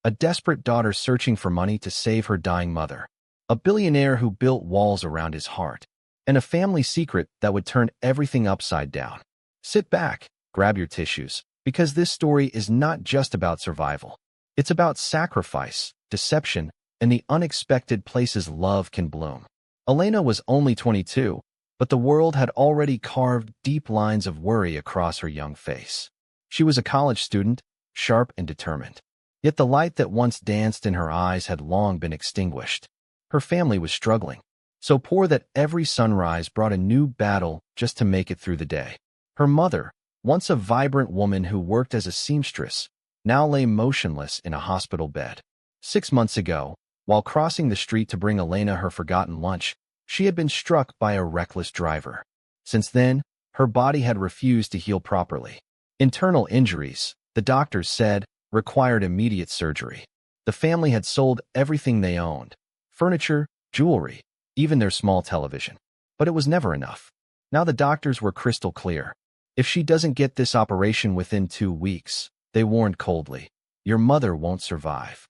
A desperate daughter searching for money to save her dying mother. A billionaire who built walls around his heart. And a family secret that would turn everything upside down. Sit back, grab your tissues, because this story is not just about survival. It's about sacrifice, deception, and the unexpected places love can bloom. Elena was only 22, but the world had already carved deep lines of worry across her young face. She was a college student, sharp and determined. Yet the light that once danced in her eyes had long been extinguished. Her family was struggling, so poor that every sunrise brought a new battle just to make it through the day. Her mother, once a vibrant woman who worked as a seamstress, now lay motionless in a hospital bed. 6 months ago, while crossing the street to bring Elena her forgotten lunch, she had been struck by a reckless driver. Since then, her body had refused to heal properly. Internal injuries, the doctors said, required immediate surgery. The family had sold everything they owned: furniture, jewelry, even their small television. But it was never enough. Now the doctors were crystal clear. If she doesn't get this operation within 2 weeks, they warned coldly, your mother won't survive.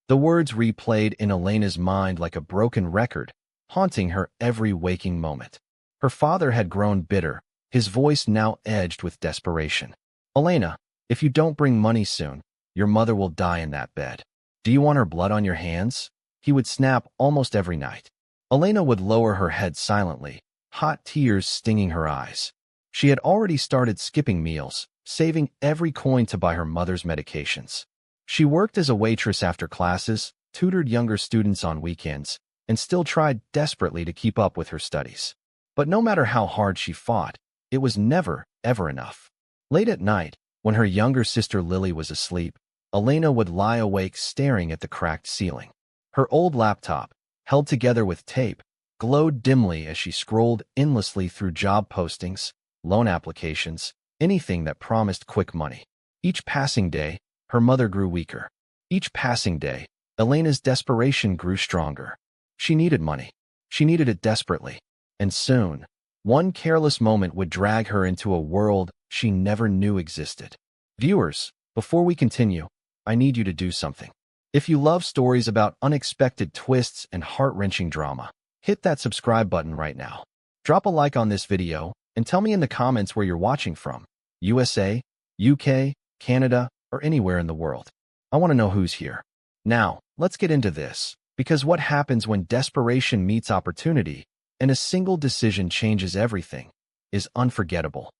The words replayed in Elena's mind like a broken record, haunting her every waking moment. Her father had grown bitter, his voice now edged with desperation. Elena, if you don't bring money soon, your mother will die in that bed. Do you want her blood on your hands? He would snap almost every night. Elena would lower her head silently, hot tears stinging her eyes. She had already started skipping meals, saving every coin to buy her mother's medications. She worked as a waitress after classes, tutored younger students on weekends, and still tried desperately to keep up with her studies. But no matter how hard she fought, it was never, ever enough. Late at night, when her younger sister Lily was asleep, Elena would lie awake staring at the cracked ceiling. Her old laptop, held together with tape, glowed dimly as she scrolled endlessly through job postings, loan applications, anything that promised quick money. Each passing day, her mother grew weaker. Each passing day, Elena's desperation grew stronger. She needed money. She needed it desperately. And soon, one careless moment would drag her into a world she never knew existed. Viewers, before we continue, I need you to do something. If you love stories about unexpected twists and heart-wrenching drama, hit that subscribe button right now. Drop a like on this video and tell me in the comments where you're watching from: USA, UK, Canada, or anywhere in the world. I want to know who's here. Now, let's get into this, because what happens when desperation meets opportunity and a single decision changes everything is unforgettable.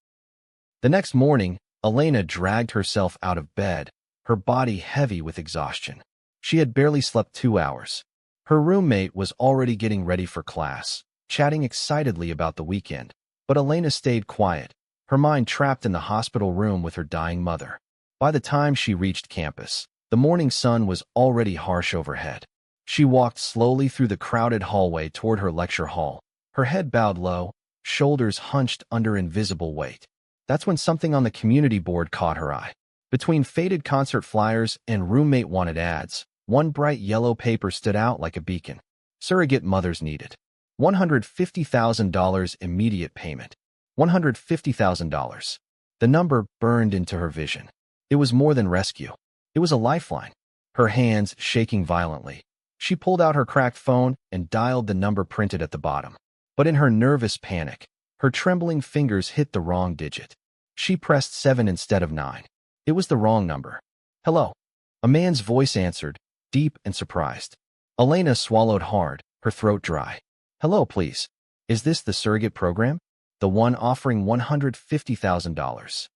The next morning, Elena dragged herself out of bed, her body heavy with exhaustion. She had barely slept 2 hours. Her roommate was already getting ready for class, chatting excitedly about the weekend. But Elena stayed quiet, her mind trapped in the hospital room with her dying mother. By the time she reached campus, the morning sun was already harsh overhead. She walked slowly through the crowded hallway toward her lecture hall, her head bowed low, shoulders hunched under invisible weight. That's when something on the community board caught her eye. Between faded concert flyers and roommate wanted ads, one bright yellow paper stood out like a beacon. Surrogate mothers needed. $150,000 immediate payment. $150,000. The number burned into her vision. It was more than rescue. It was a lifeline. Her hands shaking violently, she pulled out her cracked phone and dialed the number printed at the bottom. But in her nervous panic, her trembling fingers hit the wrong digit. She pressed 7 instead of 9. It was the wrong number. Hello. A man's voice answered, deep and surprised. Elena swallowed hard, her throat dry. Hello, please. Is this the surrogate program? The one offering $150,000.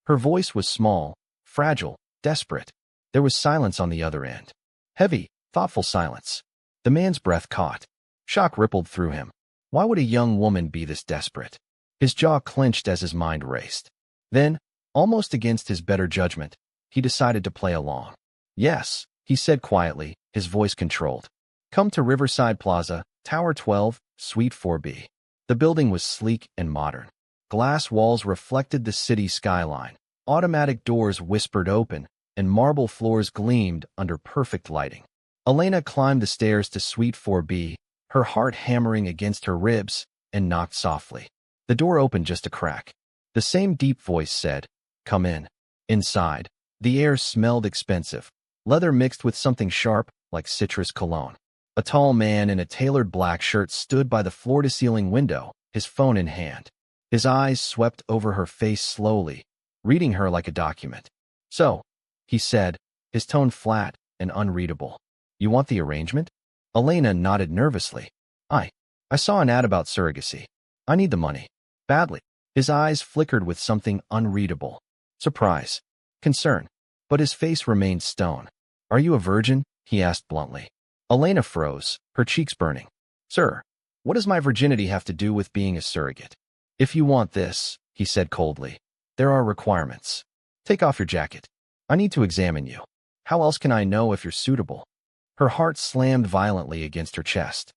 Her voice was small, fragile, desperate. There was silence on the other end. Heavy, thoughtful silence. The man's breath caught. Shock rippled through him. Why would a young woman be this desperate? His jaw clenched as his mind raced. Then, almost against his better judgment, he decided to play along. Yes, he said quietly, his voice controlled. Come to Riverside Plaza, Tower 12, Suite 4B. The building was sleek and modern. Glass walls reflected the city skyline. Automatic doors whispered open, and marble floors gleamed under perfect lighting. Elena climbed the stairs to Suite 4B, her heart hammering against her ribs, and knocked softly. The door opened just a crack. The same deep voice said, "Come in." Inside, the air smelled expensive. leather mixed with something sharp, like citrus cologne. A tall man in a tailored black shirt stood by the floor-to-ceiling window, his phone in hand. His eyes swept over her face slowly, reading her like a document. "So," he said, his tone flat and unreadable. "You want the arrangement?" Elena nodded nervously. I saw an ad about surrogacy. I need the money. Badly." His eyes flickered with something unreadable. Surprise. Concern. But his face remained stone. "Are you a virgin?" he asked bluntly. Elena froze, her cheeks burning. "Sir, what does my virginity have to do with being a surrogate?" "If you want this," he said coldly, "there are requirements. Take off your jacket. I need to examine you. How else can I know if you're suitable?" Her heart slammed violently against her chest.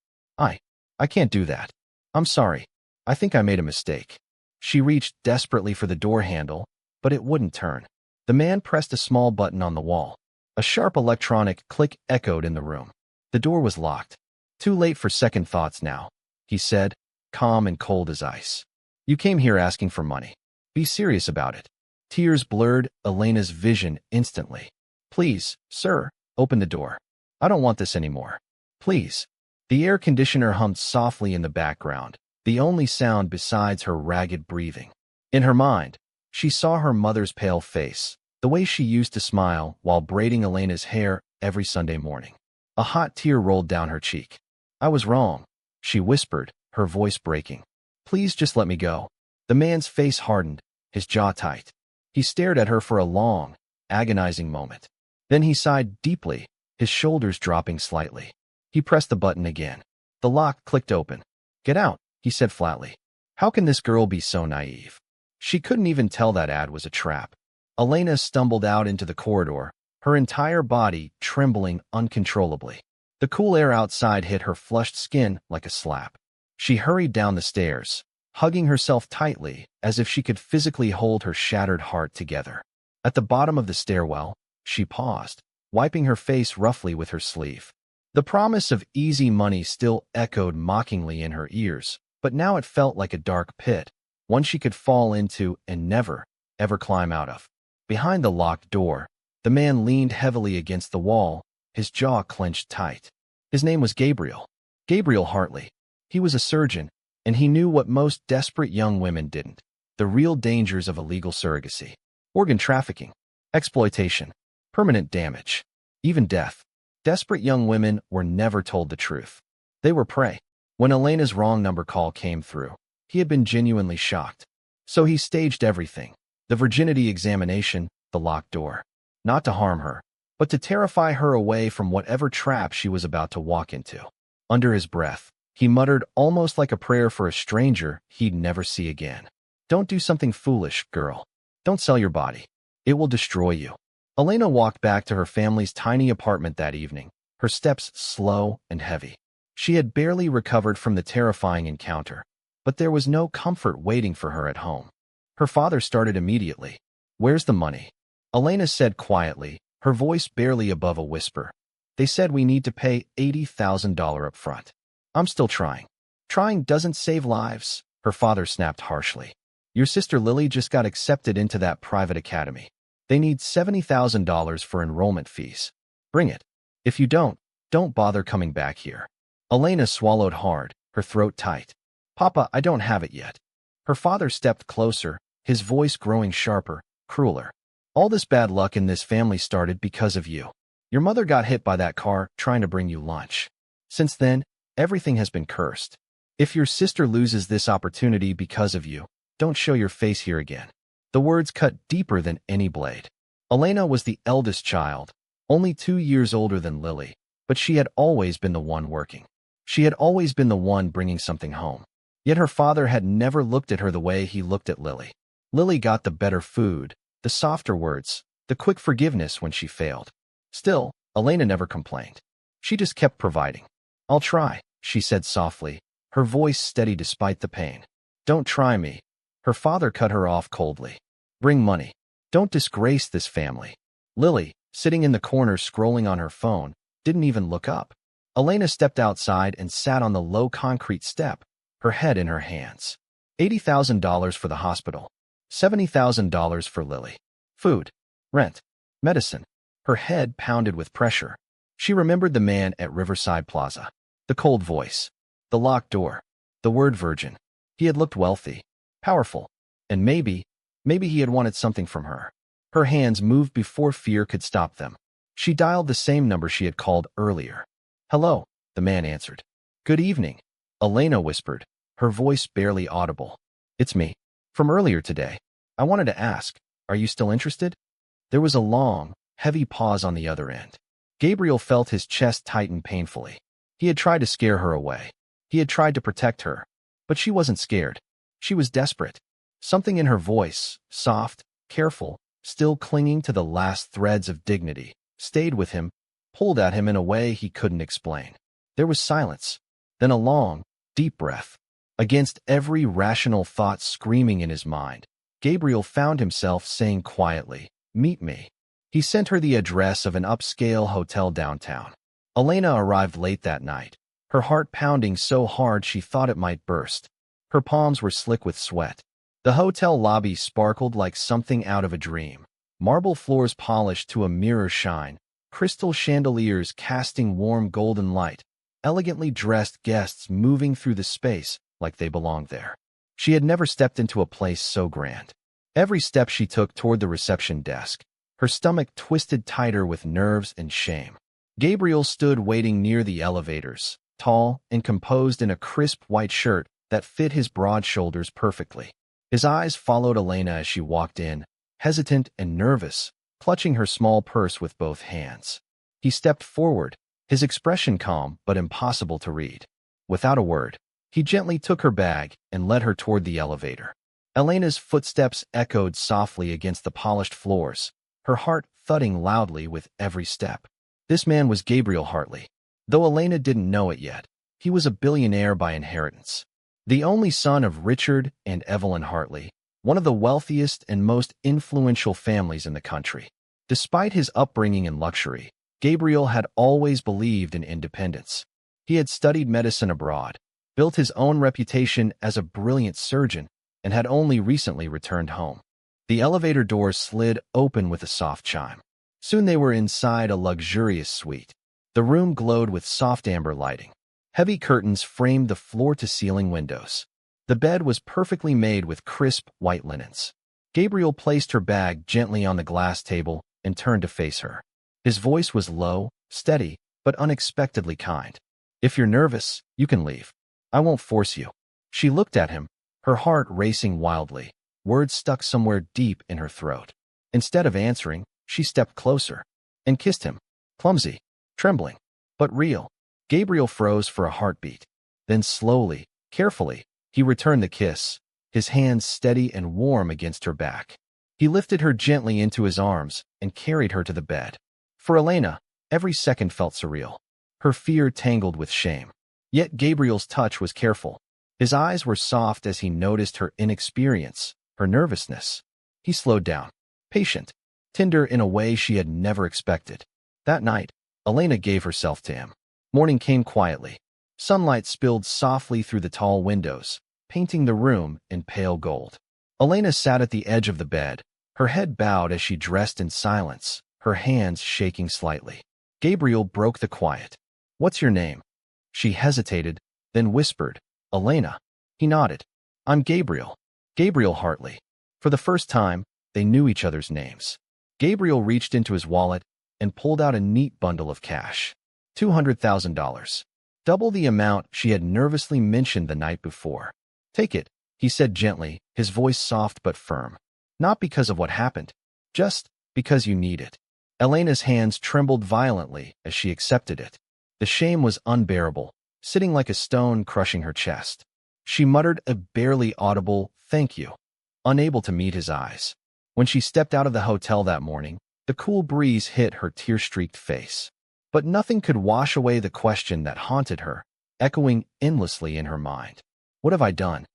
I can't do that. I'm sorry. I think I made a mistake." She reached desperately for the door handle, but it wouldn't turn. The man pressed a small button on the wall. A sharp electronic click echoed in the room. The door was locked. "Too late for second thoughts now," he said, calm and cold as ice. "You came here asking for money. Be serious about it." Tears blurred Elena's vision instantly. "Please, sir, open the door. I don't want this anymore. Please." The air conditioner hummed softly in the background, the only sound besides her ragged breathing. In her mind, she saw her mother's pale face, the way she used to smile while braiding Elena's hair every Sunday morning. A hot tear rolled down her cheek. "I was wrong," she whispered, her voice breaking. "Please just let me go." The man's face hardened, his jaw tight. He stared at her for a long, agonizing moment. Then he sighed deeply, his shoulders dropping slightly. He pressed the button again. The lock clicked open. "Get out," he said flatly. How can this girl be so naive? She couldn't even tell that ad was a trap. Elena stumbled out into the corridor, her entire body trembling uncontrollably. The cool air outside hit her flushed skin like a slap. She hurried down the stairs, hugging herself tightly as if she could physically hold her shattered heart together. At the bottom of the stairwell, she paused, wiping her face roughly with her sleeve. The promise of easy money still echoed mockingly in her ears, but now it felt like a dark pit, one she could fall into and never, ever climb out of. Behind the locked door, the man leaned heavily against the wall, his jaw clenched tight. His name was Gabriel. Gabriel Hartley. He was a surgeon, and he knew what most desperate young women didn't: the real dangers of illegal surrogacy. Organ trafficking, exploitation, permanent damage, even death. Desperate young women were never told the truth. They were prey. When Elena's wrong number call came through, he had been genuinely shocked. So he staged everything: the virginity examination, the locked door. Not to harm her, but to terrify her away from whatever trap she was about to walk into. Under his breath, he muttered almost like a prayer for a stranger he'd never see again. "Don't do something foolish, girl. Don't sell your body. It will destroy you." Elena walked back to her family's tiny apartment that evening, her steps slow and heavy. She had barely recovered from the terrifying encounter, but there was no comfort waiting for her at home. Her father started immediately. "Where's the money?" Elena said quietly, her voice barely above a whisper. "They said we need to pay $80,000 up front." "I'm still trying." "Trying doesn't save lives," her father snapped harshly. "Your sister Lily just got accepted into that private academy. They need $70,000 for enrollment fees. Bring it. If you don't bother coming back here." Elena swallowed hard, her throat tight. "Papa, I don't have it yet." Her father stepped closer, his voice growing sharper, crueler. "All this bad luck in this family started because of you. Your mother got hit by that car trying to bring you lunch. Since then, everything has been cursed. If your sister loses this opportunity because of you, don't show your face here again." The words cut deeper than any blade. Elena was the eldest child, only 2 years older than Lily, but she had always been the one working. She had always been the one bringing something home. Yet her father had never looked at her the way he looked at Lily. Lily got the better food, the softer words, the quick forgiveness when she failed. Still, Elena never complained. She just kept providing. "I'll try," she said softly, her voice steady despite the pain. "Don't try me." Her father cut her off coldly. "Bring money. Don't disgrace this family." Lily, sitting in the corner scrolling on her phone, didn't even look up. Elena stepped outside and sat on the low concrete step, her head in her hands. $80,000 for the hospital. $70,000 for Lily. Food. Rent. Medicine. Her head pounded with pressure. She remembered the man at Riverside Plaza. The cold voice. The locked door. The word virgin. He had looked wealthy, powerful, and maybe he had wanted something from her. Her hands moved before fear could stop them. She dialed the same number she had called earlier. "Hello," the man answered. "Good evening," Elena whispered, her voice barely audible. "It's me. From earlier today. I wanted to ask, are you still interested?" There was a long, heavy pause on the other end. Gabriel felt his chest tighten painfully. He had tried to scare her away. He had tried to protect her. But she wasn't scared. She was desperate. Something in her voice, soft, careful, still clinging to the last threads of dignity, stayed with him, pulled at him in a way he couldn't explain. There was silence, then a long, deep breath. Against every rational thought screaming in his mind, Gabriel found himself saying quietly, "Meet me." He sent her the address of an upscale hotel downtown. Elena arrived late that night, her heart pounding so hard she thought it might burst. Her palms were slick with sweat. The hotel lobby sparkled like something out of a dream. Marble floors polished to a mirror shine, crystal chandeliers casting warm golden light, elegantly dressed guests moving through the space like they belonged there. She had never stepped into a place so grand. Every step she took toward the reception desk, her stomach twisted tighter with nerves and shame. Gabriel stood waiting near the elevators, tall and composed in a crisp white shirt that fit his broad shoulders perfectly. His eyes followed Elena as she walked in, hesitant and nervous, clutching her small purse with both hands. He stepped forward, his expression calm but impossible to read. Without a word, he gently took her bag and led her toward the elevator. Elena's footsteps echoed softly against the polished floors, her heart thudding loudly with every step. This man was Gabriel Hartley. Though Elena didn't know it yet, he was a billionaire by inheritance. The only son of Richard and Evelyn Hartley, one of the wealthiest and most influential families in the country. Despite his upbringing in luxury, Gabriel had always believed in independence. He had studied medicine abroad, built his own reputation as a brilliant surgeon, and had only recently returned home. The elevator doors slid open with a soft chime. Soon they were inside a luxurious suite. The room glowed with soft amber lighting. Heavy curtains framed the floor-to-ceiling windows. The bed was perfectly made with crisp, white linens. Gabriel placed her bag gently on the glass table and turned to face her. His voice was low, steady, but unexpectedly kind. "If you're nervous, you can leave. I won't force you." She looked at him, her heart racing wildly, words stuck somewhere deep in her throat. Instead of answering, she stepped closer and kissed him, clumsy, trembling, but real. Gabriel froze for a heartbeat. Then slowly, carefully, he returned the kiss, his hands steady and warm against her back. He lifted her gently into his arms and carried her to the bed. For Elena, every second felt surreal, her fear tangled with shame. Yet Gabriel's touch was careful. His eyes were soft as he noticed her inexperience, her nervousness. He slowed down, patient, tender in a way she had never expected. That night, Elena gave herself to him. Morning came quietly. Sunlight spilled softly through the tall windows, painting the room in pale gold. Elena sat at the edge of the bed, her head bowed as she dressed in silence, her hands shaking slightly. Gabriel broke the quiet. "What's your name?" She hesitated, then whispered, "Elena." He nodded. "I'm Gabriel. Gabriel Hartley." For the first time, they knew each other's names. Gabriel reached into his wallet and pulled out a neat bundle of cash. $200,000. Double the amount she had nervously mentioned the night before. "Take it," he said gently, his voice soft but firm. "Not because of what happened, just because you need it." Elena's hands trembled violently as she accepted it. The shame was unbearable, sitting like a stone crushing her chest. She muttered a barely audible "thank you," unable to meet his eyes. When she stepped out of the hotel that morning, the cool breeze hit her tear-streaked face. But nothing could wash away the question that haunted her, echoing endlessly in her mind. What have I done?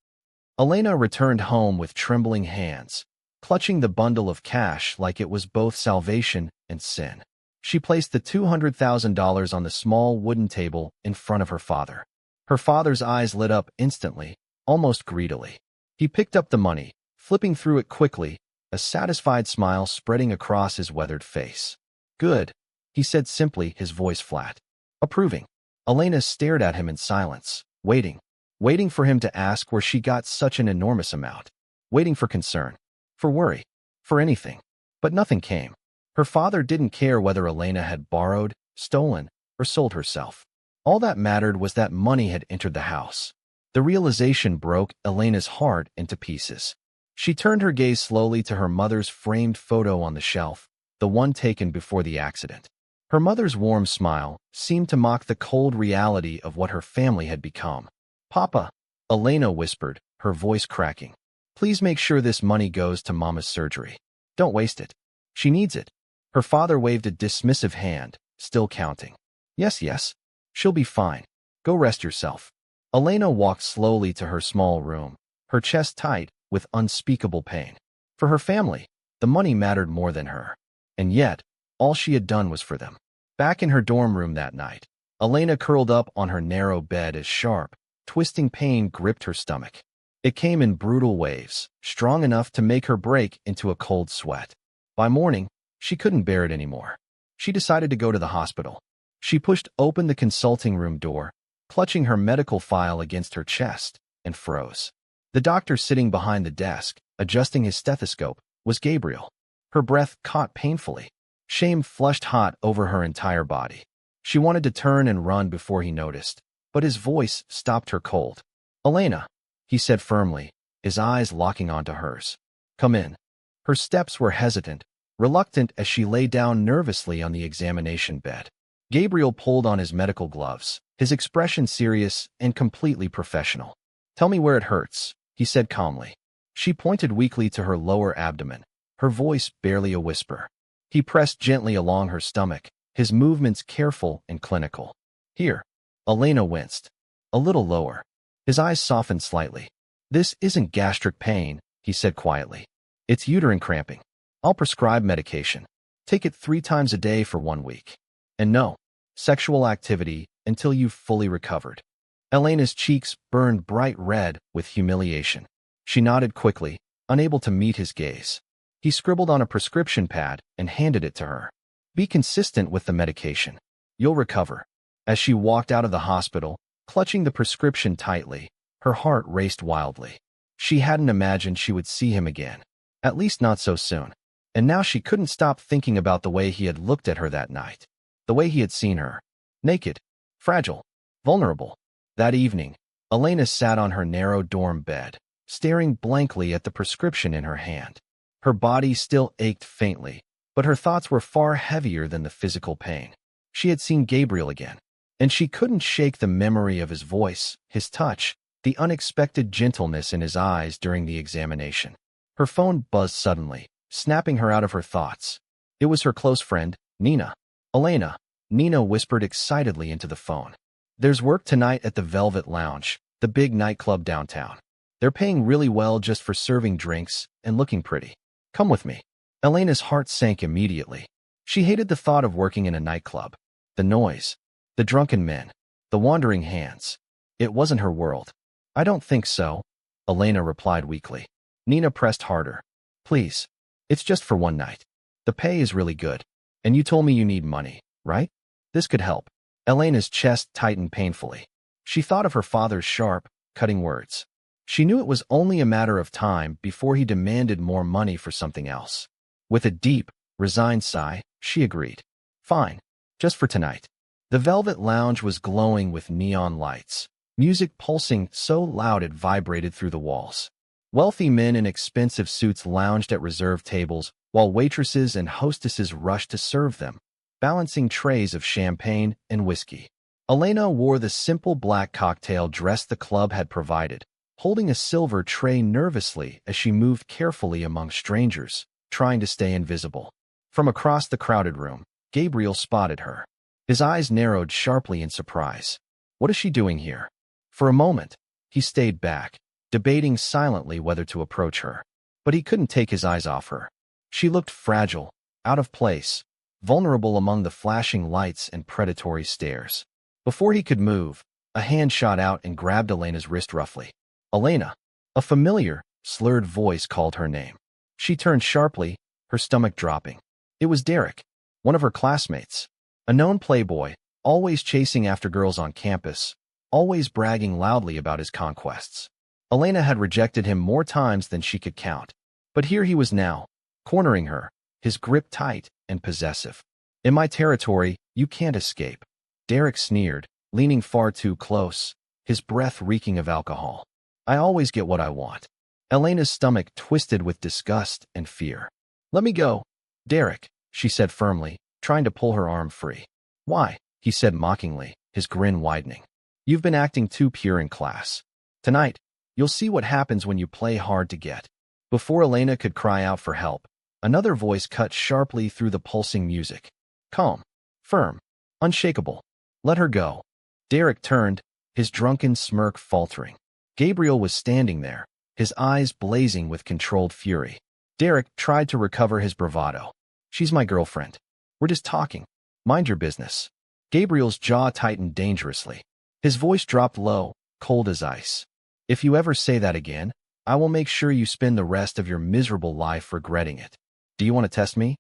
Elena returned home with trembling hands, clutching the bundle of cash like it was both salvation and sin. She placed the $200,000 on the small wooden table in front of her father. Her father's eyes lit up instantly, almost greedily. He picked up the money, flipping through it quickly, a satisfied smile spreading across his weathered face. Good, he said simply, his voice flat. Approving. Elena stared at him in silence, waiting for him to ask where she got such an enormous amount, waiting for concern, for worry, for anything. But nothing came. Her father didn't care whether Elena had borrowed, stolen, or sold herself. All that mattered was that money had entered the house. The realization broke Elena's heart into pieces. She turned her gaze slowly to her mother's framed photo on the shelf, the one taken before the accident. Her mother's warm smile seemed to mock the cold reality of what her family had become. Papa, Elena whispered, her voice cracking. Please make sure this money goes to Mama's surgery. Don't waste it. She needs it. Her father waved a dismissive hand, still counting. Yes, she'll be fine. Go rest yourself. Elena walked slowly to her small room, her chest tight with unspeakable pain. For her family, the money mattered more than her. And yet, all she had done was for them. Back in her dorm room that night, Elena curled up on her narrow bed as sharp, twisting pain gripped her stomach. It came in brutal waves, strong enough to make her break into a cold sweat. By morning, she couldn't bear it anymore. She decided to go to the hospital. She pushed open the consulting room door, clutching her medical file against her chest, and froze. The doctor sitting behind the desk, adjusting his stethoscope, was Gabriel. Her breath caught painfully. Shame flushed hot over her entire body. She wanted to turn and run before he noticed, but his voice stopped her cold. Elena, he said firmly, his eyes locking onto hers. Come in. Her steps were hesitant, reluctant as she lay down nervously on the examination bed. Gabriel pulled on his medical gloves, his expression serious and completely professional. Tell me where it hurts, he said calmly. She pointed weakly to her lower abdomen, her voice barely a whisper. He pressed gently along her stomach, his movements careful and clinical. Here. Elena winced. A little lower. His eyes softened slightly. This isn't gastric pain, he said quietly. It's uterine cramping. I'll prescribe medication. Take it 3 times a day for 1 week. And no sexual activity until you've fully recovered. Elena's cheeks burned bright red with humiliation. She nodded quickly, unable to meet his gaze. He scribbled on a prescription pad and handed it to her. Be consistent with the medication. You'll recover. As she walked out of the hospital, clutching the prescription tightly, her heart raced wildly. She hadn't imagined she would see him again. At least not so soon. And now she couldn't stop thinking about the way he had looked at her that night. The way he had seen her. Naked. Fragile. Vulnerable. That evening, Elena sat on her narrow dorm bed, staring blankly at the prescription in her hand. Her body still ached faintly, but her thoughts were far heavier than the physical pain. She had seen Gabriel again, and she couldn't shake the memory of his voice, his touch, the unexpected gentleness in his eyes during the examination. Her phone buzzed suddenly, snapping her out of her thoughts. It was her close friend, Nina. Elena, Nina whispered excitedly into the phone. There's work tonight at the Velvet Lounge, the big nightclub downtown. They're paying really well just for serving drinks and looking pretty. Come with me. Elena's heart sank immediately. She hated the thought of working in a nightclub. The noise. The drunken men. The wandering hands. It wasn't her world. I don't think so, Elena replied weakly. Nina pressed harder. Please. It's just for 1 night. The pay is really good. And you told me you need money, right? This could help. Elena's chest tightened painfully. She thought of her father's sharp, cutting words. She knew it was only a matter of time before he demanded more money for something else. With a deep, resigned sigh, she agreed. Fine. Just for tonight. The Velvet Lounge was glowing with neon lights, music pulsing so loud it vibrated through the walls. Wealthy men in expensive suits lounged at reserved tables, while waitresses and hostesses rushed to serve them, balancing trays of champagne and whiskey. Elena wore the simple black cocktail dress the club had provided, holding a silver tray nervously as she moved carefully among strangers, trying to stay invisible. From across the crowded room, Gabriel spotted her. His eyes narrowed sharply in surprise. What is she doing here? For a moment, he stayed back, debating silently whether to approach her. But he couldn't take his eyes off her. She looked fragile, out of place, vulnerable among the flashing lights and predatory stares. Before he could move, a hand shot out and grabbed Elena's wrist roughly. Elena. A familiar, slurred voice called her name. She turned sharply, her stomach dropping. It was Derek. one of her classmates. A known playboy, always chasing after girls on campus, always bragging loudly about his conquests. Elena had rejected him more times than she could count. But here he was now, cornering her, his grip tight and possessive. In my territory, you can't escape. Derek sneered, leaning far too close, his breath reeking of alcohol. I always get what I want. Elena's stomach twisted with disgust and fear. Let me go, Derek, she said firmly, trying to pull her arm free. Why? He said mockingly, his grin widening. You've been acting too pure in class. Tonight, you'll see what happens when you play hard to get. Before Elena could cry out for help, another voice cut sharply through the pulsing music. Calm, firm, unshakable. Let her go. Derek turned, his drunken smirk faltering. Gabriel was standing there, his eyes blazing with controlled fury. Derek tried to recover his bravado. She's my girlfriend. We're just talking. Mind your business. Gabriel's jaw tightened dangerously. His voice dropped low, cold as ice. If you ever say that again, I will make sure you spend the rest of your miserable life regretting it. Do you want to test me?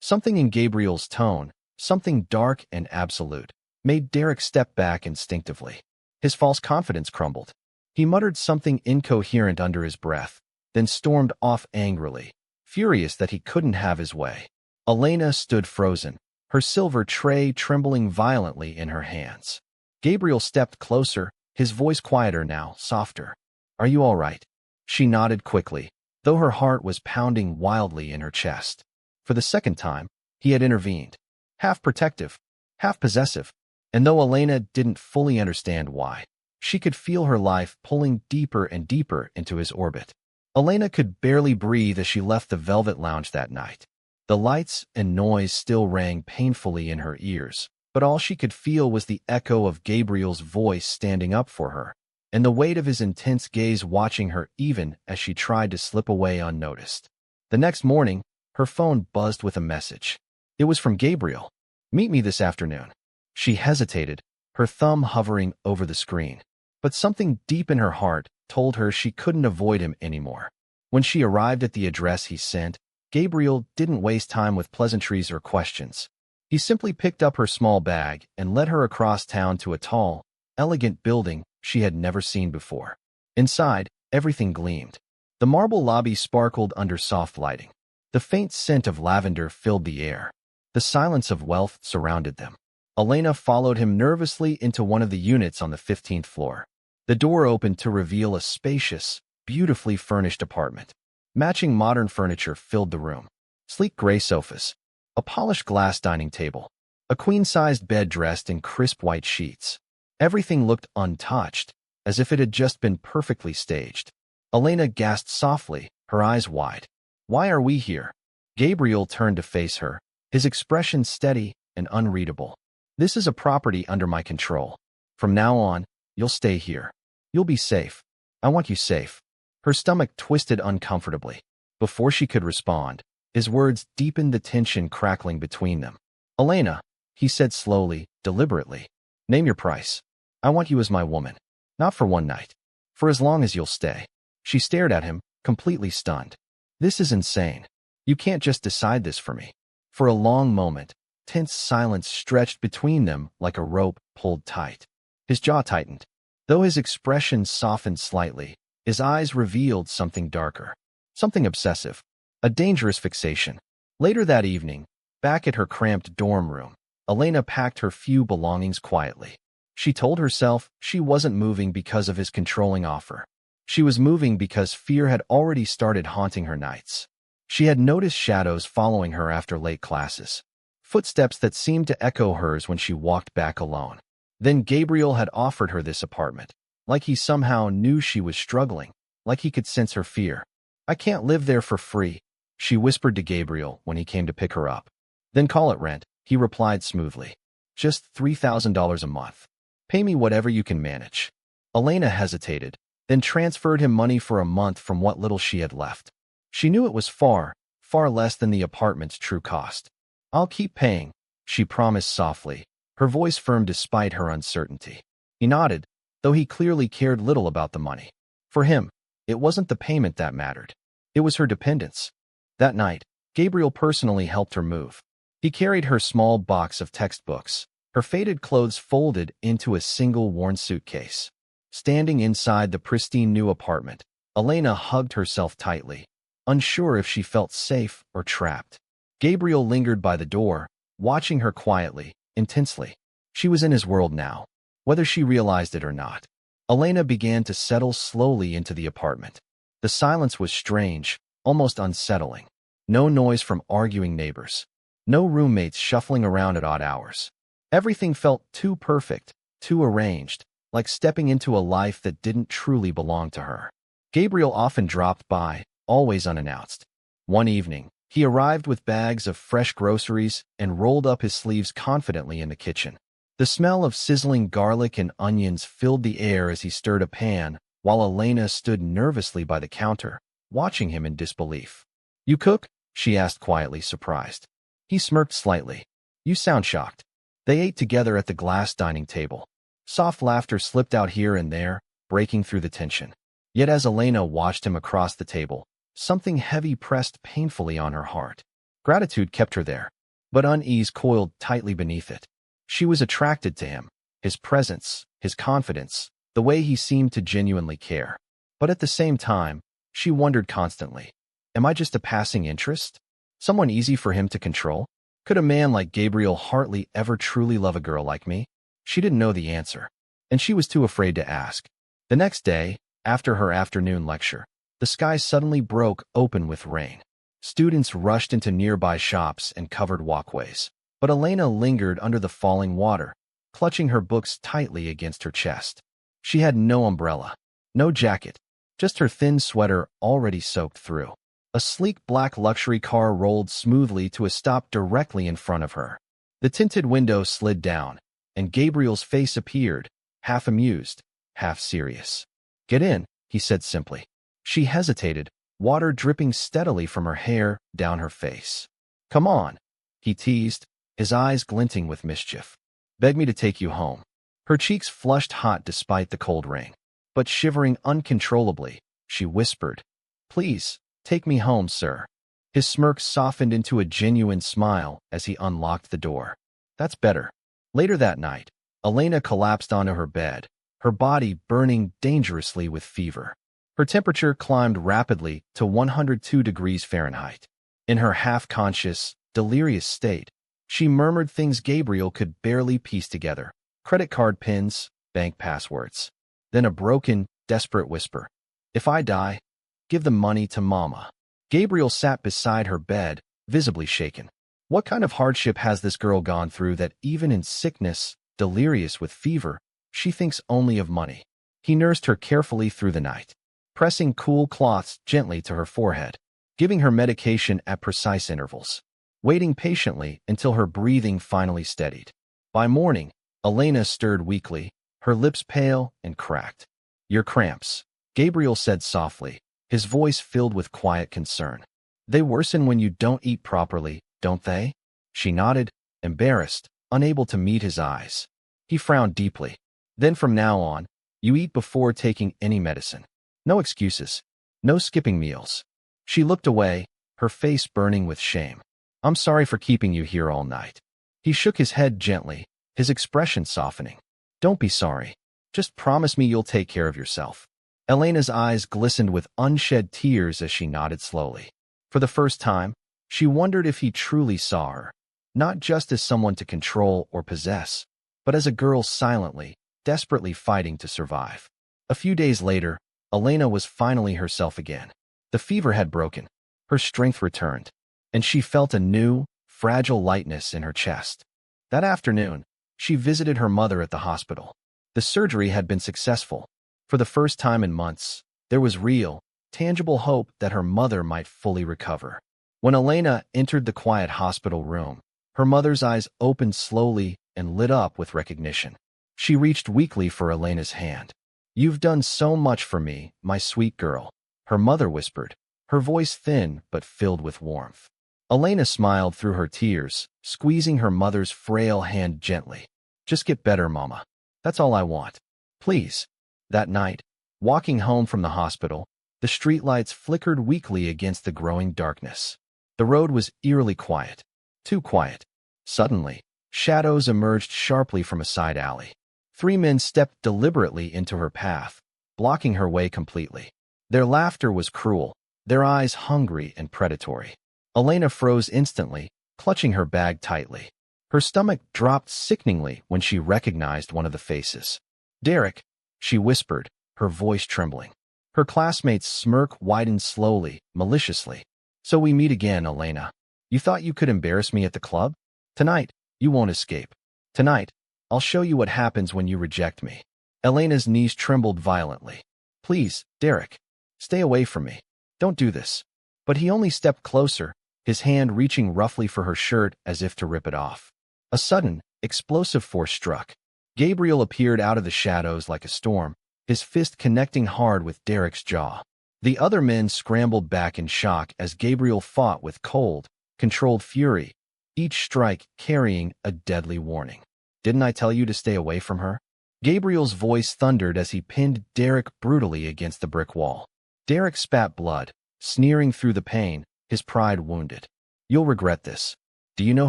Something in Gabriel's tone, something dark and absolute, made Derek step back instinctively. His false confidence crumbled. He muttered something incoherent under his breath, then stormed off angrily, furious that he couldn't have his way. Elena stood frozen, her silver tray trembling violently in her hands. Gabriel stepped closer, his voice quieter now, softer. Are you all right? She nodded quickly, though her heart was pounding wildly in her chest. For the second time, he had intervened, half protective, half possessive, and though Elena didn't fully understand why, she could feel her life pulling deeper and deeper into his orbit. Elena could barely breathe as she left the Velvet Lounge that night. The lights and noise still rang painfully in her ears, but all she could feel was the echo of Gabriel's voice standing up for her, and the weight of his intense gaze watching her even as she tried to slip away unnoticed. The next morning, her phone buzzed with a message. It was from Gabriel. Meet me this afternoon. She hesitated, her thumb hovering over the screen. But something deep in her heart told her she couldn't avoid him anymore. When she arrived at the address he sent, Gabriel didn't waste time with pleasantries or questions. He simply picked up her small bag and led her across town to a tall, elegant building she had never seen before. Inside, everything gleamed. The marble lobby sparkled under soft lighting. The faint scent of lavender filled the air. The silence of wealth surrounded them. Elena followed him nervously into one of the units on the 15th floor. The door opened to reveal a spacious, beautifully furnished apartment. Matching modern furniture filled the room. Sleek gray sofas, a polished glass dining table, a queen-sized bed dressed in crisp white sheets. Everything looked untouched, as if it had just been perfectly staged. Elena gasped softly, her eyes wide. Why are we here? Gabriel turned to face her, his expression steady and unreadable. This is a property under my control. From now on, you'll stay here. You'll be safe. I want you safe. Her stomach twisted uncomfortably. Before she could respond, his words deepened the tension crackling between them. Elena, he said slowly, deliberately, name your price. I want you as my woman. Not for one night. For as long as you'll stay. She stared at him, completely stunned. This is insane. You can't just decide this for me. For a long moment, tense silence stretched between them like a rope pulled tight. His jaw tightened. Though his expression softened slightly, his eyes revealed something darker, something obsessive, a dangerous fixation. Later that evening, back at her cramped dorm room, Elena packed her few belongings quietly. She told herself she wasn't moving because of his controlling offer. She was moving because fear had already started haunting her nights. She had noticed shadows following her after late classes, footsteps that seemed to echo hers when she walked back alone. Then Gabriel had offered her this apartment, like he somehow knew she was struggling, like he could sense her fear. I can't live there for free, she whispered to Gabriel when he came to pick her up. Then call it rent, he replied smoothly. Just $3,000 a month. Pay me whatever you can manage. Elena hesitated, then transferred him money for a month from what little she had left. She knew it was far, far less than the apartment's true cost. I'll keep paying, she promised softly, her voice firm despite her uncertainty. He nodded, though he clearly cared little about the money. For him, it wasn't the payment that mattered. It was her dependence. That night, Gabriel personally helped her move. He carried her small box of textbooks, her faded clothes folded into a single worn suitcase. Standing inside the pristine new apartment, Elena hugged herself tightly, unsure if she felt safe or trapped. Gabriel lingered by the door, watching her quietly, intensely. She was in his world now, whether she realized it or not. Elena began to settle slowly into the apartment. The silence was strange, almost unsettling. No noise from arguing neighbors. No roommates shuffling around at odd hours. Everything felt too perfect, too arranged, like stepping into a life that didn't truly belong to her. Gabriel often dropped by, always unannounced. One evening, he arrived with bags of fresh groceries and rolled up his sleeves confidently in the kitchen. The smell of sizzling garlic and onions filled the air as he stirred a pan, while Elena stood nervously by the counter, watching him in disbelief. "You cook?" she asked quietly, surprised. He smirked slightly. "You sound shocked." They ate together at the glass dining table. Soft laughter slipped out here and there, breaking through the tension. Yet as Elena watched him across the table, something heavy pressed painfully on her heart. Gratitude kept her there, but unease coiled tightly beneath it. She was attracted to him, his presence, his confidence, the way he seemed to genuinely care. But at the same time, she wondered constantly, am I just a passing interest? Someone easy for him to control? Could a man like Gabriel Hartley ever truly love a girl like me? She didn't know the answer, and she was too afraid to ask. The next day, after her afternoon lecture, the sky suddenly broke open with rain. Students rushed into nearby shops and covered walkways, but Elena lingered under the falling water, clutching her books tightly against her chest. She had no umbrella, no jacket, just her thin sweater already soaked through. A sleek black luxury car rolled smoothly to a stop directly in front of her. The tinted window slid down, and Gabriel's face appeared, half amused, half serious. "Get in," he said simply. She hesitated, water dripping steadily from her hair down her face. "Come on," he teased, his eyes glinting with mischief. "Beg me to take you home." Her cheeks flushed hot despite the cold rain. But shivering uncontrollably, she whispered, "Please, take me home, sir." His smirk softened into a genuine smile as he unlocked the door. "That's better." Later that night, Elena collapsed onto her bed, her body burning dangerously with fever. Her temperature climbed rapidly to 102 degrees Fahrenheit. In her half-conscious, delirious state, she murmured things Gabriel could barely piece together. Credit card pins, bank passwords. Then a broken, desperate whisper. "If I die, give the money to Mama." Gabriel sat beside her bed, visibly shaken. What kind of hardship has this girl gone through that even in sickness, delirious with fever, she thinks only of money? He nursed her carefully through the night, pressing cool cloths gently to her forehead, giving her medication at precise intervals, waiting patiently until her breathing finally steadied. By morning, Elena stirred weakly, her lips pale and cracked. "Your cramps," Gabriel said softly, his voice filled with quiet concern. "They worsen when you don't eat properly, don't they?" She nodded, embarrassed, unable to meet his eyes. He frowned deeply. "Then from now on, you eat before taking any medicine. No excuses. No skipping meals." She looked away, her face burning with shame. "I'm sorry for keeping you here all night." He shook his head gently, his expression softening. "Don't be sorry. Just promise me you'll take care of yourself." Elena's eyes glistened with unshed tears as she nodded slowly. For the first time, she wondered if he truly saw her, not just as someone to control or possess, but as a girl silently, desperately fighting to survive. A few days later, Elena was finally herself again. The fever had broken, her strength returned, and she felt a new, fragile lightness in her chest. That afternoon, she visited her mother at the hospital. The surgery had been successful. For the first time in months, there was real, tangible hope that her mother might fully recover. When Elena entered the quiet hospital room, her mother's eyes opened slowly and lit up with recognition. She reached weakly for Elena's hand. "You've done so much for me, my sweet girl," her mother whispered, her voice thin but filled with warmth. Elena smiled through her tears, squeezing her mother's frail hand gently. "Just get better, Mama. That's all I want. Please." That night, walking home from the hospital, the streetlights flickered weakly against the growing darkness. The road was eerily quiet. Too quiet. Suddenly, shadows emerged sharply from a side alley. 3 men stepped deliberately into her path, blocking her way completely. Their laughter was cruel, their eyes hungry and predatory. Elena froze instantly, clutching her bag tightly. Her stomach dropped sickeningly when she recognized one of the faces. "Derek," she whispered, her voice trembling. Her classmate's smirk widened slowly, maliciously. "So we meet again, Elena. You thought you could embarrass me at the club? Tonight, you won't escape. Tonight, I'll show you what happens when you reject me." Elena's knees trembled violently. "Please, Derek, stay away from me. Don't do this." But he only stepped closer, his hand reaching roughly for her shirt as if to rip it off. A sudden, explosive force struck. Gabriel appeared out of the shadows like a storm, his fist connecting hard with Derek's jaw. The other men scrambled back in shock as Gabriel fought with cold, controlled fury, each strike carrying a deadly warning. "Didn't I tell you to stay away from her?" Gabriel's voice thundered as he pinned Derek brutally against the brick wall. Derek spat blood, sneering through the pain, his pride wounded. "You'll regret this. Do you know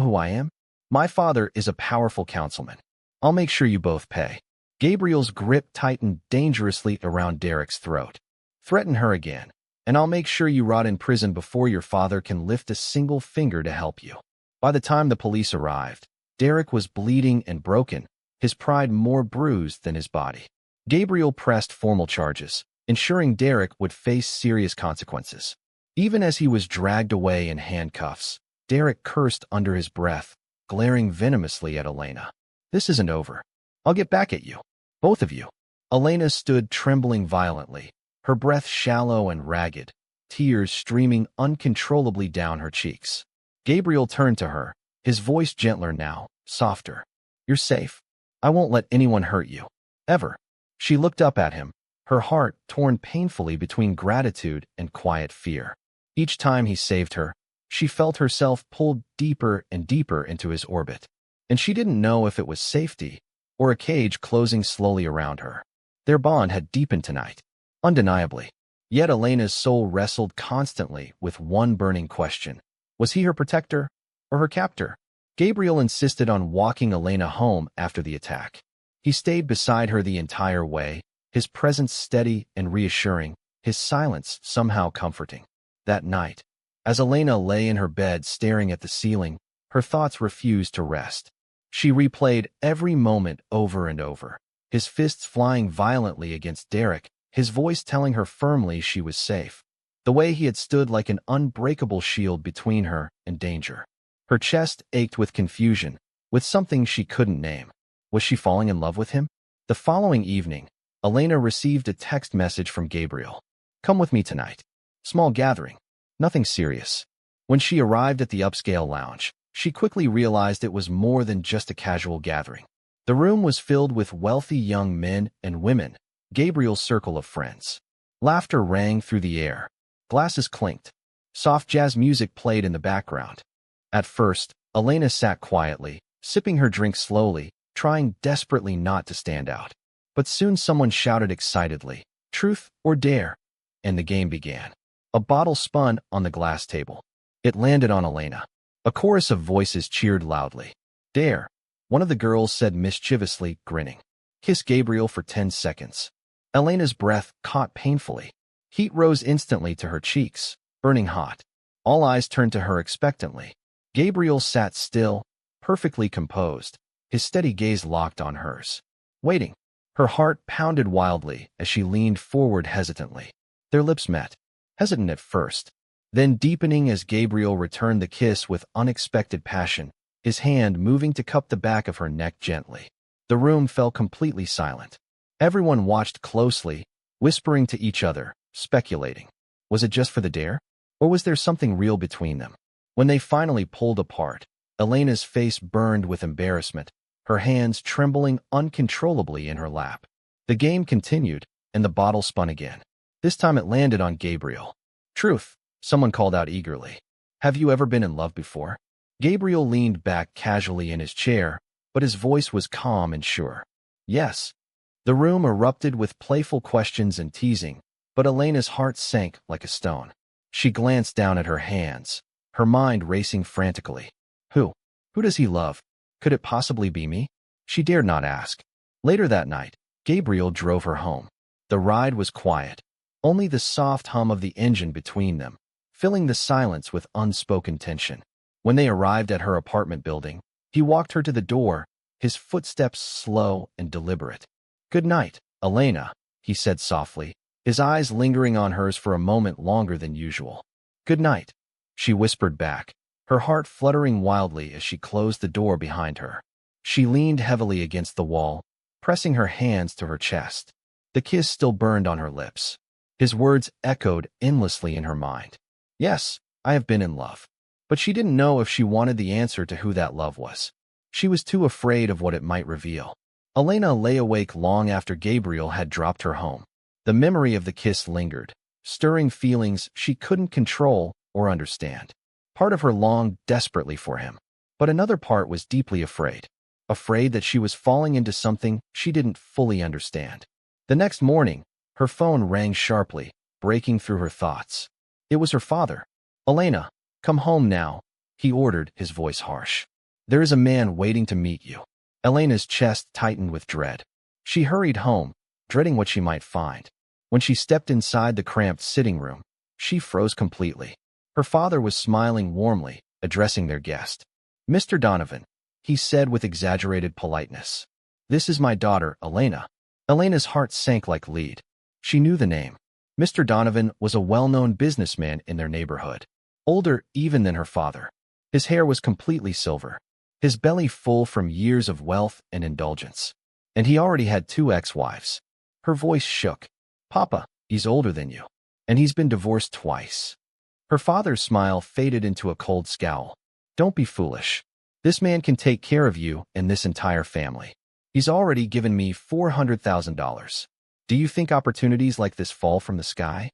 who I am? My father is a powerful councilman. I'll make sure you both pay." Gabriel's grip tightened dangerously around Derek's throat. "Threaten her again, and I'll make sure you rot in prison before your father can lift a single finger to help you." By the time the police arrived, Derek was bleeding and broken, his pride more bruised than his body. Gabriel pressed formal charges, ensuring Derek would face serious consequences. Even as he was dragged away in handcuffs, Derek cursed under his breath, glaring venomously at Elena. "This isn't over. I'll get back at you. Both of you." Elena stood trembling violently, her breath shallow and ragged, tears streaming uncontrollably down her cheeks. Gabriel turned to her, his voice gentler now, softer. "You're safe. I won't let anyone hurt you. Ever." She looked up at him, her heart torn painfully between gratitude and quiet fear. Each time he saved her, she felt herself pulled deeper and deeper into his orbit. And she didn't know if it was safety or a cage closing slowly around her. Their bond had deepened tonight, undeniably. Yet Elena's soul wrestled constantly with one burning question. Was he her protector or her captor? Gabriel insisted on walking Elena home after the attack. He stayed beside her the entire way, his presence steady and reassuring, his silence somehow comforting. That night, as Elena lay in her bed staring at the ceiling, her thoughts refused to rest. She replayed every moment over and over, his fists flying violently against Derek, his voice telling her firmly she was safe. The way he had stood like an unbreakable shield between her and danger. Her chest ached with confusion, with something she couldn't name. Was she falling in love with him? The following evening, Elena received a text message from Gabriel. "Come with me tonight. Small gathering. Nothing serious." When she arrived at the upscale lounge, she quickly realized it was more than just a casual gathering. The room was filled with wealthy young men and women, Gabriel's circle of friends. Laughter rang through the air. Glasses clinked. Soft jazz music played in the background. At first, Elena sat quietly, sipping her drink slowly, trying desperately not to stand out. But soon someone shouted excitedly, "Truth or dare?" And the game began. A bottle spun on the glass table. It landed on Elena. A chorus of voices cheered loudly. "Dare," one of the girls said mischievously, grinning. "Kiss Gabriel for 10 seconds." Elena's breath caught painfully. Heat rose instantly to her cheeks, burning hot. All eyes turned to her expectantly. Gabriel sat still, perfectly composed, his steady gaze locked on hers. Waiting. Her heart pounded wildly as she leaned forward hesitantly. Their lips met, hesitant at first, then deepening as Gabriel returned the kiss with unexpected passion, his hand moving to cup the back of her neck gently. The room fell completely silent. Everyone watched closely, whispering to each other, speculating. Was it just for the dare? Or was there something real between them? When they finally pulled apart, Elena's face burned with embarrassment, her hands trembling uncontrollably in her lap. The game continued, and the bottle spun again. This time it landed on Gabriel. "Truth," someone called out eagerly. "Have you ever been in love before?" Gabriel leaned back casually in his chair, but his voice was calm and sure. "Yes." The room erupted with playful questions and teasing, but Elena's heart sank like a stone. She glanced down at her hands, her mind racing frantically. Who? Who does he love? Could it possibly be me? She dared not ask. Later that night, Gabriel drove her home. The ride was quiet. Only the soft hum of the engine between them, filling the silence with unspoken tension. When they arrived at her apartment building, he walked her to the door, his footsteps slow and deliberate. "Good night, Elena," he said softly, his eyes lingering on hers for a moment longer than usual. "Good night," she whispered back, her heart fluttering wildly as she closed the door behind her. She leaned heavily against the wall, pressing her hands to her chest. The kiss still burned on her lips. His words echoed endlessly in her mind. "Yes, I have been in love." But she didn't know if she wanted the answer to who that love was. She was too afraid of what it might reveal. Elena lay awake long after Gabriel had dropped her home. The memory of the kiss lingered, stirring feelings she couldn't control or understand. Part of her longed desperately for him, but another part was deeply afraid. Afraid that she was falling into something she didn't fully understand. The next morning, her phone rang sharply, breaking through her thoughts. It was her father. "Elena, come home now," he ordered, his voice harsh. "There is a man waiting to meet you." Elena's chest tightened with dread. She hurried home, dreading what she might find. When she stepped inside the cramped sitting room, she froze completely. Her father was smiling warmly, addressing their guest. "Mr. Donovan," he said with exaggerated politeness. "This is my daughter, Elena." Elena's heart sank like lead. She knew the name. Mr. Donovan was a well-known businessman in their neighborhood, older even than her father. His hair was completely silver, his belly full from years of wealth and indulgence. And he already had 2 ex-wives. Her voice shook. "Papa, he's older than you. And he's been divorced twice." Her father's smile faded into a cold scowl. "Don't be foolish. This man can take care of you and this entire family. He's already given me $400,000. Do you think opportunities like this fall from the sky?"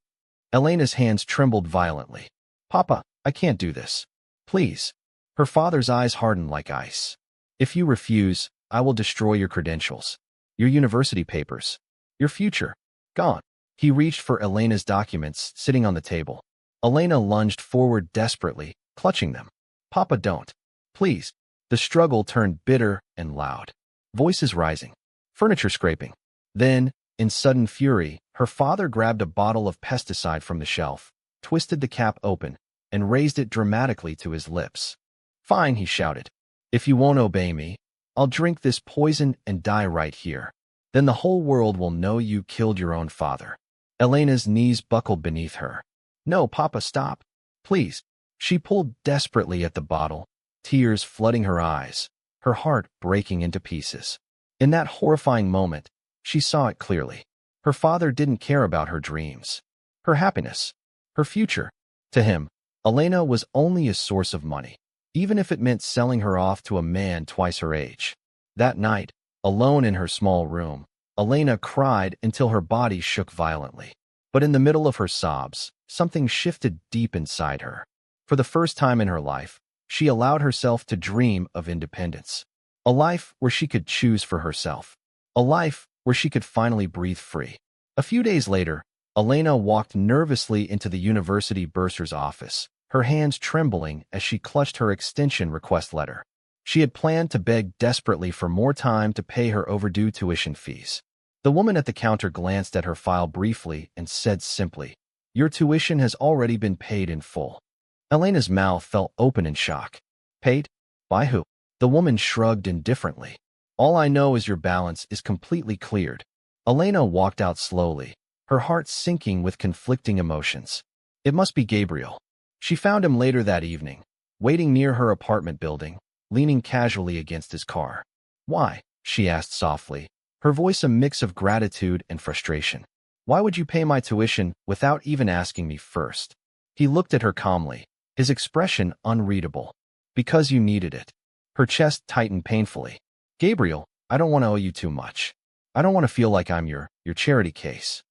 Elena's hands trembled violently. "Papa, I can't do this. Please." Her father's eyes hardened like ice. "If you refuse, I will destroy your credentials, your university papers, your future. Gone." He reached for Elena's documents sitting on the table. Elena lunged forward desperately, clutching them. "Papa, don't. Please." The struggle turned bitter and loud. Voices rising, furniture scraping. Then, in sudden fury, her father grabbed a bottle of pesticide from the shelf, twisted the cap open, and raised it dramatically to his lips. "Fine," he shouted. "If you won't obey me, I'll drink this poison and die right here. Then the whole world will know you killed your own father." Elena's knees buckled beneath her. "No, Papa, stop. Please." She pulled desperately at the bottle, tears flooding her eyes, her heart breaking into pieces. In that horrifying moment, she saw it clearly. Her father didn't care about her dreams, her happiness, her future. To him, Elena was only a source of money, even if it meant selling her off to a man twice her age. That night, alone in her small room, Elena cried until her body shook violently. But in the middle of her sobs, something shifted deep inside her. For the first time in her life, she allowed herself to dream of independence. A life where she could choose for herself. A life where she could finally breathe free. A few days later, Elena walked nervously into the university bursar's office, her hands trembling as she clutched her extension request letter. She had planned to beg desperately for more time to pay her overdue tuition fees. The woman at the counter glanced at her file briefly and said simply, "Your tuition has already been paid in full." Elena's mouth fell open in shock. "Paid? By who?" The woman shrugged indifferently. "All I know is your balance is completely cleared." Elena walked out slowly, her heart sinking with conflicting emotions. It must be Gabriel. She found him later that evening, waiting near her apartment building, leaning casually against his car. "Why?" she asked softly, her voice a mix of gratitude and frustration. "Why would you pay my tuition without even asking me first?" He looked at her calmly, his expression unreadable. "Because you needed it." Her chest tightened painfully. "Gabriel, I don't want to owe you too much. I don't want to feel like I'm your charity case."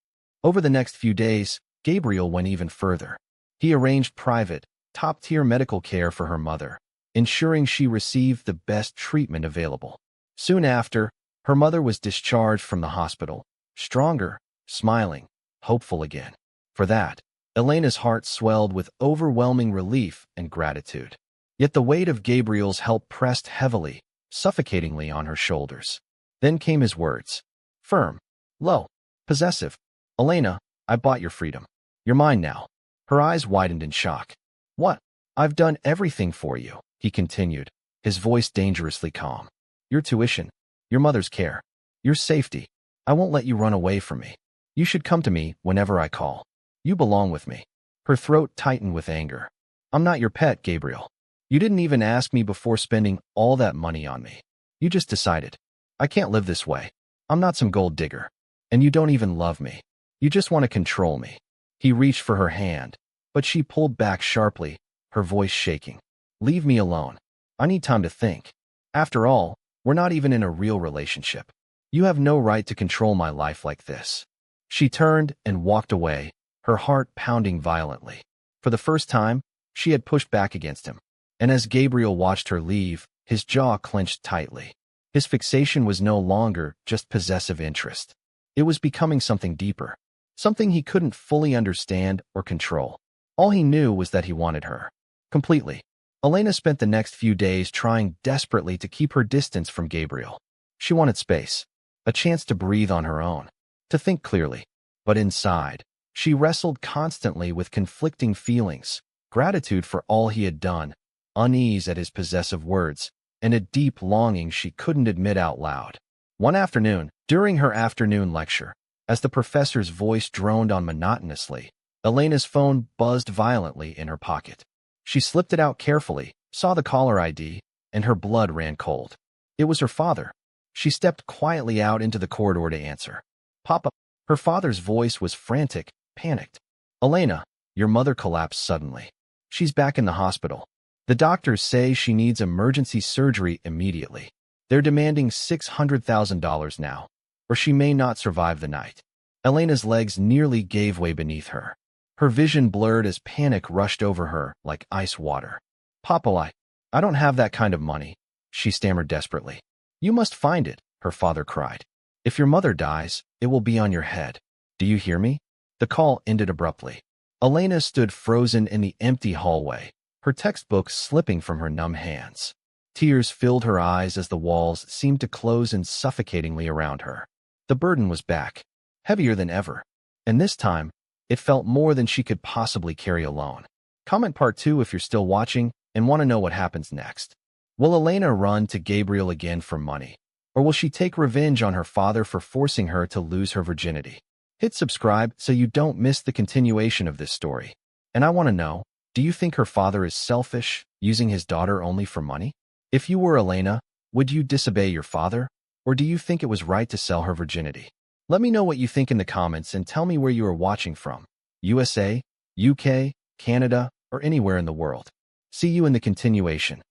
Over the next few days, Gabriel went even further. He arranged private, top-tier medical care for her mother, ensuring she received the best treatment available. Soon after, her mother was discharged from the hospital, stronger, smiling, hopeful again. For that, Elena's heart swelled with overwhelming relief and gratitude. Yet the weight of Gabriel's help pressed heavily, suffocatingly on her shoulders. Then came his words. Firm. Low. Possessive. Elena, I bought your freedom. You're mine now. Her eyes widened in shock. What? I've done everything for you, he continued, his voice dangerously calm. Your tuition. Your mother's care. Your safety. I won't let you run away from me. You should come to me whenever I call. You belong with me. Her throat tightened with anger. I'm not your pet, Gabriel. You didn't even ask me before spending all that money on me. You just decided. I can't live this way. I'm not some gold digger. And you don't even love me. You just want to control me. He reached for her hand, but she pulled back sharply, her voice shaking. Leave me alone. I need time to think. After all, we're not even in a real relationship. You have no right to control my life like this. She turned and walked away, her heart pounding violently. For the first time, she had pushed back against him. And as Gabriel watched her leave, his jaw clenched tightly. His fixation was no longer just possessive interest. It was becoming something deeper, something he couldn't fully understand or control. All he knew was that he wanted her. Completely. Elena spent the next few days trying desperately to keep her distance from Gabriel. She wanted space, a chance to breathe on her own, to think clearly. But inside, she wrestled constantly with conflicting feelings, gratitude for all he had done, unease at his possessive words, and a deep longing she couldn't admit out loud. One afternoon, during her afternoon lecture, as the professor's voice droned on monotonously, Elena's phone buzzed violently in her pocket. She slipped it out carefully, saw the caller ID, and her blood ran cold. It was her father. She stepped quietly out into the corridor to answer. Papa. Her father's voice was frantic, panicked. Elena, your mother collapsed suddenly. She's back in the hospital. The doctors say she needs emergency surgery immediately. They're demanding $600,000 now, or she may not survive the night. Elena's legs nearly gave way beneath her. Her vision blurred as panic rushed over her like ice water. Papa, I don't have that kind of money, she stammered desperately. You must find it, her father cried. If your mother dies, it will be on your head. Do you hear me? The call ended abruptly. Elena stood frozen in the empty hallway, her textbook slipping from her numb hands. Tears filled her eyes as the walls seemed to close in suffocatingly around her. The burden was back, heavier than ever, and this time, it felt more than she could possibly carry alone. Comment part 2 if you're still watching and want to know what happens next. Will Elena run to Gabriel again for money? Or will she take revenge on her father for forcing her to lose her virginity? Hit subscribe so you don't miss the continuation of this story. And I want to know, do you think her father is selfish, using his daughter only for money? If you were Elena, would you disobey your father? Or do you think it was right to sell her virginity? Let me know what you think in the comments and tell me where you are watching from. USA, UK, Canada, or anywhere in the world. See you in the continuation.